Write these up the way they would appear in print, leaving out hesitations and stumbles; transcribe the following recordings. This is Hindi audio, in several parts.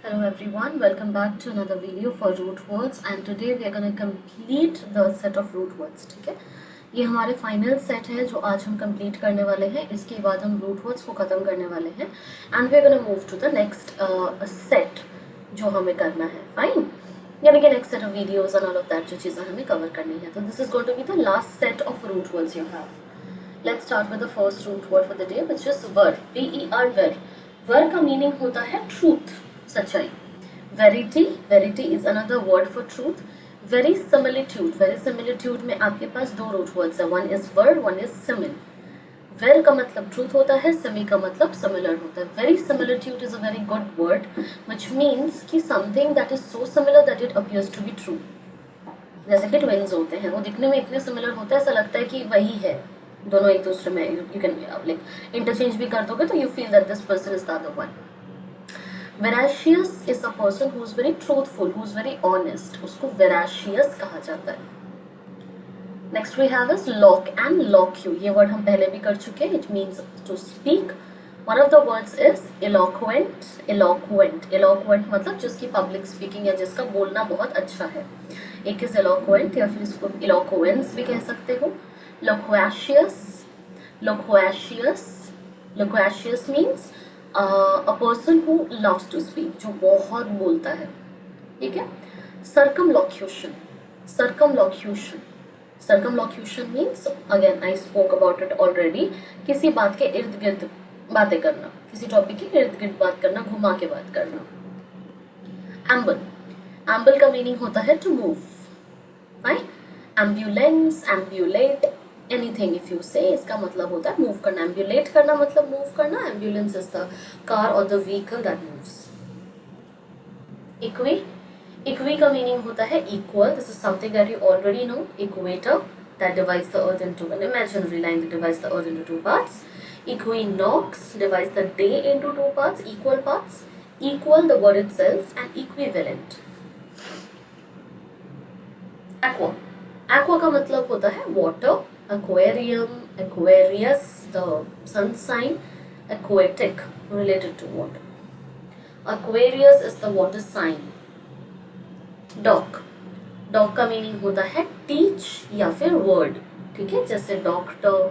Hello everyone, welcome back to another video for root words and today we are going to complete the set of root words. ठीक है, ये हमारे फाइनल सेट है जो आज हम कंप्लीट करने वाले हैं. इसके बाद हम रूट वर्ड्स को ख़त्म करने वाले हैं and we are gonna move to the next set जो हमें करना है. फाइन, यानी कि next set of videos and all of that जो चीज़ें हमें कवर करनी है. तो this is going to be the last set of root words you have. Let's start with the first root word for the day which is ver. VER, ver. Ver का मीनिंग होता है ट्रूथ, सच्चाई. Verity, verity is another word for truth. Verisimilitude, verisimilitude में आपके पास दो रूट वर्ड्स है, one is ver, one is simil. Ver का मतलब ट्रूथ होता है, सिमी का मतलब सिमिलर होता है. Verisimilitude is a very good word which means कि something that is so similar that it appears to be true. जैसे कि ट्विन्स होते हैं, वो दिखने में इतने सिमिलर होता है ऐसा लगता है कि वही है, दोनों एक दूसरे में. यू कैन लाइक इंटरचेंज भी कर दोगे तो you feel that this person is the other one. Veracious is a person who is very truthful, who is very honest. उसको veracious कहा जाता है. Next we have is lock and lock you. ये word हम पहले भी कर चुके हैं. It means to speak. One of the words is eloquent. Eloquent. Eloquent मतलब जिसकी public speaking या जिसका बोलना बहुत अच्छा है. एक is eloquent या फिर इसको eloquence भी कह सकते हो. Loquacious. Loquacious. Loquacious means a person who loves to speak, जो बहुत बोलता है. ठीक है. Circumlocution. Circumlocution. Circumlocution means, again I spoke about it already, किसी बात के इर्द गिर्द बातें करना, किसी टॉपिक के इर्द गिर्द बात करना, घुमा के बात करना. Amble. Amble का मीनिंग होता है to move. Right? Ambulance, ambulate, anything if you say, इसका मतलब होता है मूव करना. एम्बुलेट करना मतलब मूव करना. एम्बुलेंस इज द कार और the vehicle that moves. Equi. Equi का मीनिंग होता है equal. This is something that you already know. Equator that divides the earth into an imaginary line that divides the earth into two parts. Equinox divides the day into two parts, equal parts. Equal, the word itself, and equivalent. Aqua. Aqua का मतलब होता है water. Aquarium, Aquarius, the sun sign. Aquatic, related to water. Aquarius is the water sign. Doc. Doc का मीनिंग होता है टीच या फिर वर्ड. ठीक है, जैसे doctor,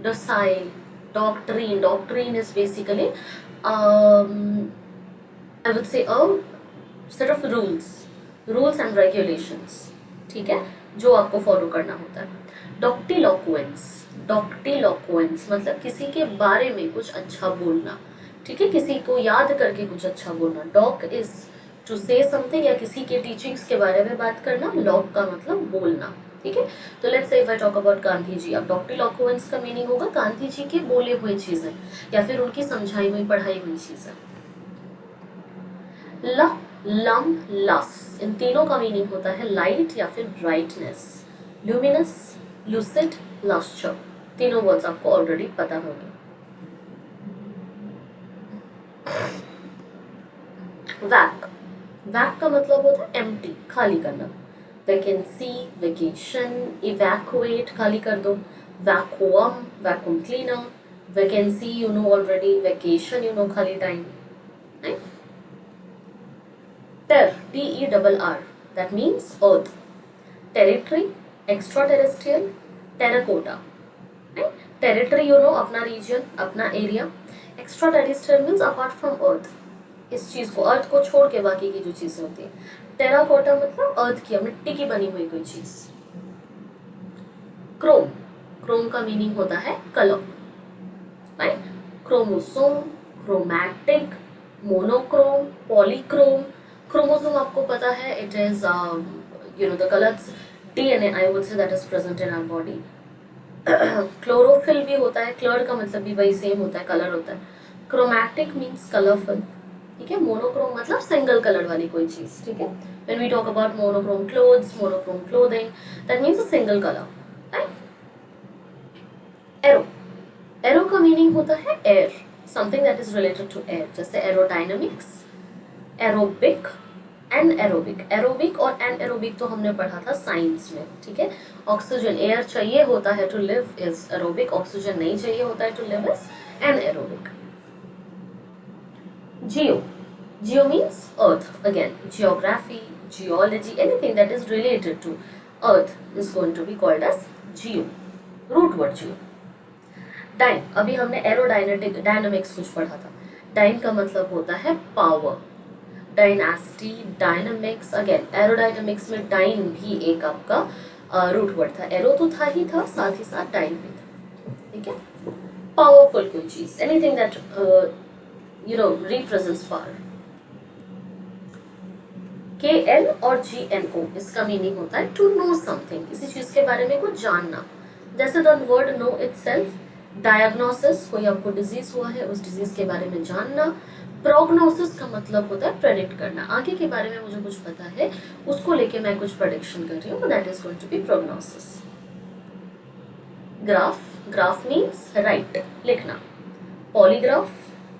docile, doctrine. Doctrine is basically I would say a set of rules and regulations. ठीक है, जो आपको फॉलो करना होता है. डॉक्टिलोक्वेंस. डॉक्टिलोक्वेंस मतलब किसी के बारे में कुछ अच्छा बोलना. ठीक है, किसी को याद करके कुछ अच्छा बोलना. Doc is to say something या किसी के टीचिंग्स के बारे में बात करना. लॉक का मतलब बोलना. ठीक है, तो let's say if I talk about Gandhi ji, अब डॉक्टिलोक्वेंस का मीनिंग होगा गांधी जी के बोले हुए चीजें या फिर उनकी समझाई हुई पढ़ाई हुई चीजें. ल, लम, लस, इन तीनों का मीनिंग होता है लाइट या फिर ब्राइटनेस. Luminous, lucid, lustre. तीनों वर्ड्स आपको ऑलरेडी पता होंगे. वैक. वैक का मतलब होता है एम्प्टी, खाली करना. वैकेंसी, वेकेशन, इवैक्यूएट, खाली कर दो. Vacuum, vacuum cleaner. Vacancy you know already. Vacation you know खाली time. Ter, TERR, that means earth. Territory, extraterrestrial, terracotta. Right? Territory you know अपना region, अपना area. Extraterrestrial means apart from earth. इस चीज को, अर्थ को छोड़ के बाकी की जो चीजें होती है. टेराकोटा मतलब अर्थ की, मिट्टी की बनी हुई कोई चीज. क्रोम. क्रोम का मीनिंग होता है colour. Right. Chromosome, chromatic, monochrome, Polychrome. Chromosome आपको पता है, it is the colors DNA I would say that is present in our body. Chlorophyll भी होता है. क्लर का मतलब भी वही सेम होता है, कलर होता है. Chromatic means colourful. ठीक है, मोनोक्रोम मतलब सिंगल कलर वाली कोई चीज. ठीक है, when we talk about monochrome clothes, monochrome clothing, that means a single color. Right? Arrow. Arrow का मीनिंग होता है air, something that is related to air, जैसे एरोडायनामिक्स, एरोबिक, एनएरोबिक. एरोबिक और एनएरोबिक तो हमने पढ़ा था साइंस में. ठीक है, ऑक्सीजन, एयर चाहिए होता है to live is aerobic. Oxygen नहीं चाहिए होता है to live is anaerobic. Geo. Geo means earth. Again, geography, geology, anything that is related to earth is going to be called as geo. Root word geo. Dyn, अभी हमने एरोडायनेटिक डायनामिक्स कुछ पढ़ा था. डाइन का मतलब होता है power. Dynasty, dynamics. Again aerodynamics में डाइन भी एक आपका रूट वर्ड था. एरो तो था ही था, साथ ही साथ डाइन भी था. ठीक है. पावरफुल कोई चीज, anything that represents power. KN और GNO, इसका मीनिंग होता है टू नो समथिंग, किसी चीज के बारे में कुछ जानना. जैसे the word know itself. Diagnosis, कोई आपको डिजीज हुआ है, उस डिजीज के बारे में जानना. प्रोग्नोसिस का मतलब होता है प्रेडिक्ट करना, आगे के बारे में मुझे कुछ पता है, उसको लेके मैं कुछ प्रेडिक्शन कर रही हूँ, that is going to be prognosis. Graph, graph means right, लिखना. पॉलीग्राफ,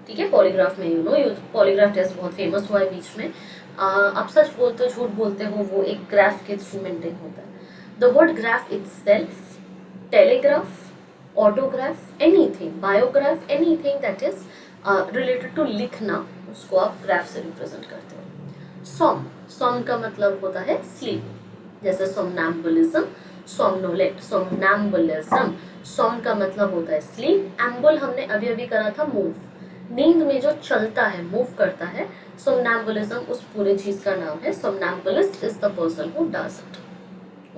ठीक है, पॉलीग्राफ में यू पॉलीग्राफ टेस्ट बहुत फेमस हुआ है बीच में. आप सच बोलते हो झूठ बोलते हो, वो एक ग्राफ के थ्रू मेंटेन होता है. The word graph itself, telegraph, autograph, anything, biograph, anything that is related to लिखना, उसको आप ग्राफ से रिप्रेजेंट करते हो. सॉम, सॉम का मतलब होता है स्लीप. जैसे सोमनैम्बुलिज्म, सोमनोलेट. सोमनैम्बुलिज्म, सोम का मतलब होता है स्लीप. एम्बुल हमने अभी अभी करा था मूव, नींद में जो चलता है, मूव करता है. सोमनैम्बुलिज्म उस पूरे चीज का नाम है. Somnambulist is the person who does it.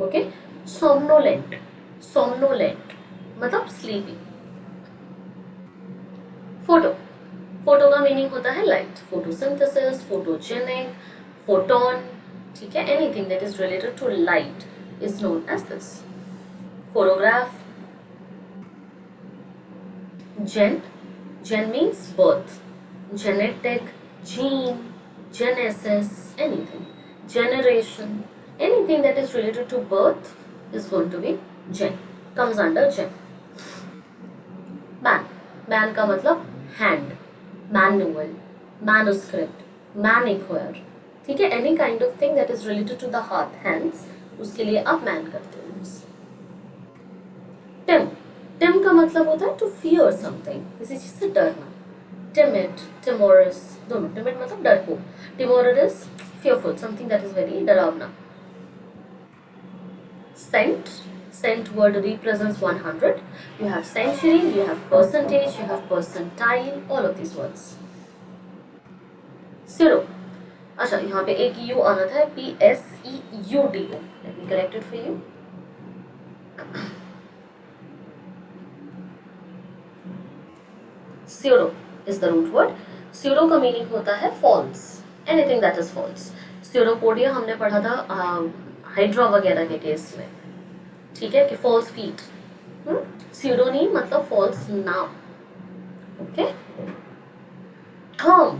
Okay. Somnolent, somnolent मतलब स्लीपी. फोटो, फोटो का मीनिंग होता है लाइट. फोटोसिंथेसिस, फोटोजेनिक, फोटोन, ठीक है, anything that is related to light is known as this. Photograph. Gen, gen means birth. Genetic, gene, genesis, anything. Generation, anything that is related to birth is going to be gen, comes under gen. Man, man का मतलब hand, manual, manuscript, manicure, ठीक है, any kind of thing that is related to the heart, hands, उसके लिए आप man करते हो. Tim, Tim का मतलब होता है to fear something, किसी चीज से डरना. Timid, timorous, दोनों. timid मतलब डरपोक, timorous is fearful, something that is very डरावना. Cent, cent word represents 100. You have century, you have percentage, you have percentile, all of these words. Pseudo, अच्छा यहाँ पे एक U आना था, PSEUDO. Let me correct it for you. Pseudo is the root word. Pseudo का मीनिंग होता है false, anything that is false. Pseudopodia हमने पढ़ा था हाइड्रा वगैरह के केस में, ठीक है, कि false feet. Pseudonym मतलब false नाम. ओके. Therm,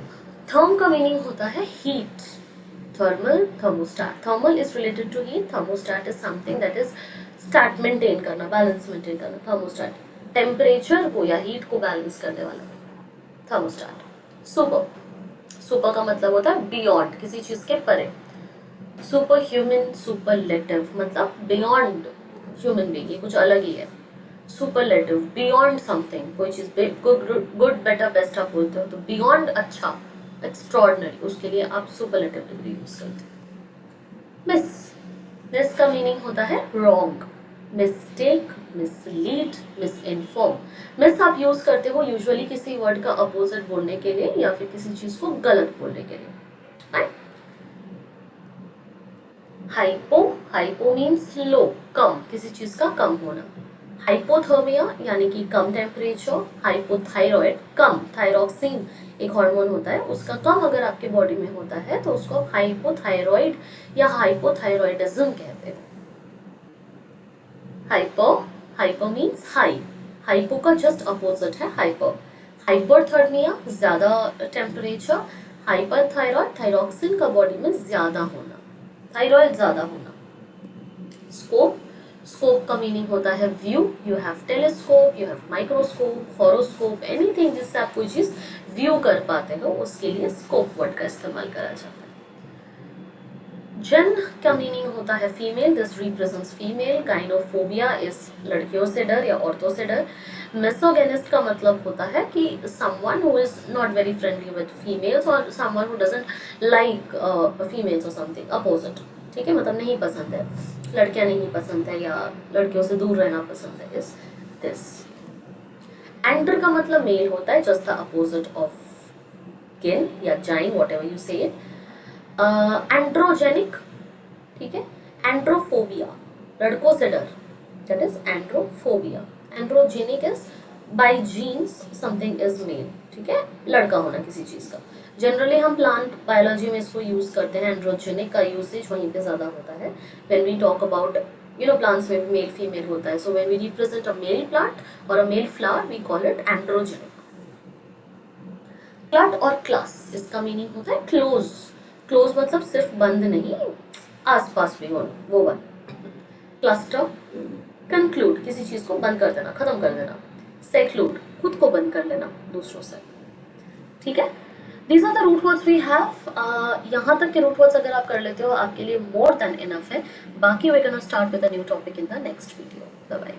therm का मीनिंग होता है heat. Thermal, thermostat. Thermal is related to heat. Thermostat is something that is stat maintain करना, balance maintain करना. Thermostat टेम्परेचर को या हीट को बैलेंस करने वाला. थर्मोस्टेट. सुपर, सुपर का मतलब होता है बियॉन्ड, किसी चीज के परे. सुपर ह्यूमन, सुपरलेटिव मतलब बियॉन्ड ह्यूमन बीइंग, ये कुछ अलग ही है. सुपरलेटिव, बियॉन्ड समथिंग, कोई चीज गुड बेटर बेस्ट आप बोलते हो, तो बियॉन्ड अच्छा, एक्स्ट्रॉर्डिनरी, उसके लिए आप सुपरलेटिव डिग्री यूज करते हो. मिस, मिस का मीनिंग होता है रॉन्ग, मिस्टेक, मिसलीड, मिसइन्फॉर्म. मिस आप यूज करते हो यूजुअली किसी वर्ड का अपोजिट बोलने के लिए या फिर किसी चीज को गलत बोलने के लिए. हाइपो, हाइपो मीन्स लो, कम, किसी चीज का कम होना. हाइपोथर्मिया यानी कि कम टेम्परेचर. हाइपोथायरॉइड, कम. थायरॉक्सिन एक हार्मोन होता है, उसका कम अगर आपके बॉडी में होता है तो उसको हाइपोथायरॉइड या हाइपोथायरॉइडिज्म कहते हैं. Hyper, hyper means high. Hypo का जस्ट अपोजिट है हाइपर. हाइपरथर्मिया ज्यादा टेम्परेचर. हाइपरथायरॉइड, थायरॉक्सिन का बॉडी में ज्यादा होना, थायरॉइड ज्यादा होना. स्कोप, स्कोप का मीनिंग होता है view. You have telescope, you have microscope, horoscope, anything जिससे आप कोई चीज व्यू कर पाते हो, उसके लिए स्कोप वर्ड का इस्तेमाल करा जाता है. जेन का मीनिंग होता है female, this represents female. Gynophobia is लड़कियों से डर या औरतों से डर. मिसोगेनिस्ट का मतलब होता है कि someone who is not very friendly with females or someone who doesn't like females or something, opposite, ठीक है, मतलब नहीं पसंद है, लड़कियां नहीं पसंद है या लड़कियों से दूर रहना पसंद है, इस दिस। एंटर का मतलब मेल होता है, just the opposite of kin या gyne, whatever you say it. Androgenic, ठीक है, एंड्रोफोबिया, लड़कों से डर, that is androphobia. Androgenic is by genes something is male, ठीक है, लड़का होना किसी चीज का। जनरली हम प्लांट बायोलॉजी में इसको यूज करते हैं, एंड्रोजेनिक का यूसेज वहीं पे ज्यादा होता है। When we talk about plants में मेल फीमेल होता है, so when we represent a male plant और a male flower we call it androgenic. क्लट और क्लास, इसका मीनिंग होता है क्लोज। क्लोज मतलब सिर्फ बंद नहीं, आसपास भी होना, वो वाला। क्लस्टर, कंक्लूड, किसी चीज को बंद कर देना, खत्म कर देना। सेक्लूड, खुद को बंद कर लेना दूसरों से, ठीक है। These are the root words we have. यहाँ तक के रूट वर्ड्स अगर आप कर लेते हो आपके लिए मोर देन इनफ है। बाकी we gonna start with a new topic in the next video. Bye bye.